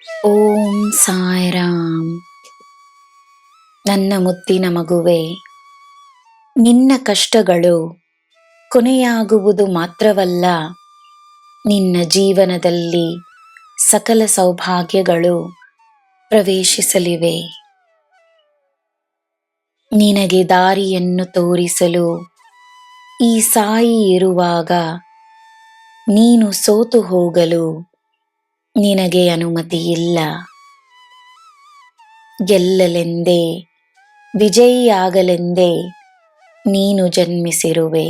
ಓಂ ಸಾಯಿರಾಮ್. ನನ್ನ ಮುದ್ದಿನ ಮಗುವೆ, ನಿನ್ನ ಕಷ್ಟಗಳು ಕೊನೆಯಾಗುವುದು ಮಾತ್ರವಲ್ಲ, ನಿನ್ನ ಜೀವನದಲ್ಲಿ ಸಕಲ ಸೌಭಾಗ್ಯಗಳು ಪ್ರವೇಶಿಸಲಿವೆ. ನಿನಗೆ ದಾರಿಯನ್ನು ತೋರಿಸಲು ಈ ಸಾಯಿ ಇರುವಾಗ ನೀನು ಸೋತು ಹೋಗಲು ನಿನಗೆ ಅನುಮತಿಯಿಲ್ಲ. ಗೆಲ್ಲಲೆಂದೇ, ವಿಜಯಿಯಾಗಲೆಂದೇ ನೀನು ಜನ್ಮಿಸಿರುವೆ.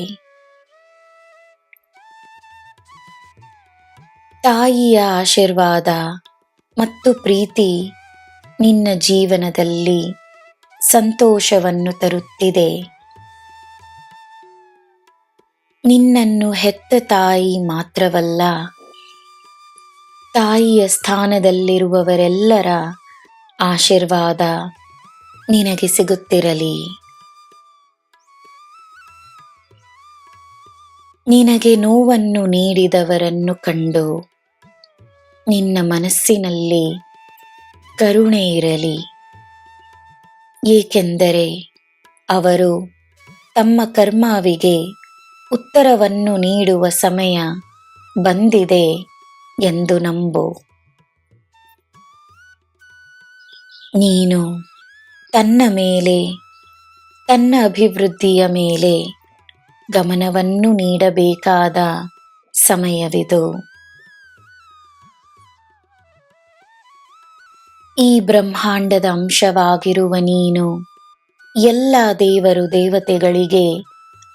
ತಾಯಿಯ ಆಶೀರ್ವಾದ ಮತ್ತು ಪ್ರೀತಿ ನಿನ್ನ ಜೀವನದಲ್ಲಿ ಸಂತೋಷವನ್ನು ತರುತ್ತಿದೆ. ನಿನ್ನನ್ನು ಹೆತ್ತ ತಾಯಿ ಮಾತ್ರವಲ್ಲ, ತಾಯಿಯ ಸ್ಥಾನದಲ್ಲಿರುವವರೆಲ್ಲರ ಆಶೀರ್ವಾದ ನಿನಗೆ ಸಿಗುತ್ತಿರಲಿ. ನಿನಗೆ ನೋವನ್ನು ನೀಡಿದವರನ್ನು ಕಂಡು ನಿನ್ನ ಮನಸ್ಸಿನಲ್ಲಿ ಕರುಣೆ ಇರಲಿ, ಏಕೆಂದರೆ ಅವರು ತಮ್ಮ ಕರ್ಮಾವಿಗೆ ಉತ್ತರವನ್ನು ನೀಡುವ ಸಮಯ ಬಂದಿದೆ ಎಂದು ನಂಬು. ನೀನು ತನ್ನ ಮೇಲೆ, ತನ್ನ ಅಭಿವೃದ್ಧಿಯ ಮೇಲೆ ಗಮನವನ್ನು ನೀಡಬೇಕಾದ ಸಮಯವಿದು. ಈ ಬ್ರಹ್ಮಾಂಡದ ಅಂಶವಾಗಿರುವ ನೀನು ಎಲ್ಲ ದೇವರು ದೇವತೆಗಳಿಗೆ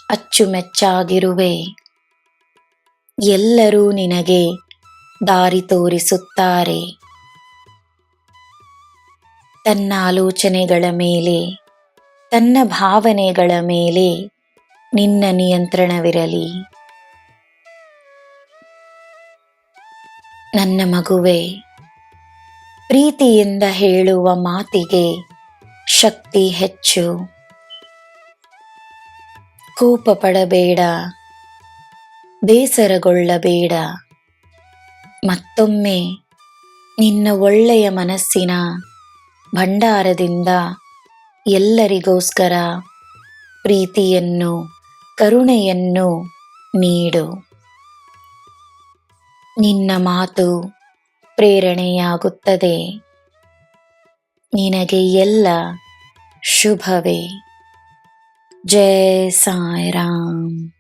ಅಚ್ಚುಮೆಚ್ಚಾಗಿರುವೆ. ಎಲ್ಲರೂ ನಿನಗೆ ದಾರಿ ತೋರಿಸುತ್ತಾರೆ. ತನ್ನ ಆಲೋಚನೆಗಳ ಮೇಲೆ, ತನ್ನ ಭಾವನೆಗಳ ಮೇಲೆ ನಿನ್ನ ನಿಯಂತ್ರಣವಿರಲಿ. ನನ್ನ ಮಗುವೆ, ಪ್ರೀತಿಯಿಂದ ಹೇಳುವ ಮಾತಿಗೆ ಶಕ್ತಿ ಹೆಚ್ಚು. ಕೋಪ ಪಡಬೇಡ, ಬೇಸರಗೊಳ್ಳಬೇಡ. ಮತ್ತೊಮ್ಮೆ ನಿನ್ನ ಒಳ್ಳೆಯ ಮನಸ್ಸಿನ ಭಂಡಾರದಿಂದ ಎಲ್ಲರಿಗೋಸ್ಕರ ಪ್ರೀತಿಯನ್ನು, ಕರುಣೆಯನ್ನು ನೀಡು. ನಿನ್ನ ಮಾತು ಪ್ರೇರಣೆಯಾಗುತ್ತದೆ. ನಿನಗೆ ಎಲ್ಲ ಶುಭವೇ. ಜೈ ಸಾಯಿರಾಮ್.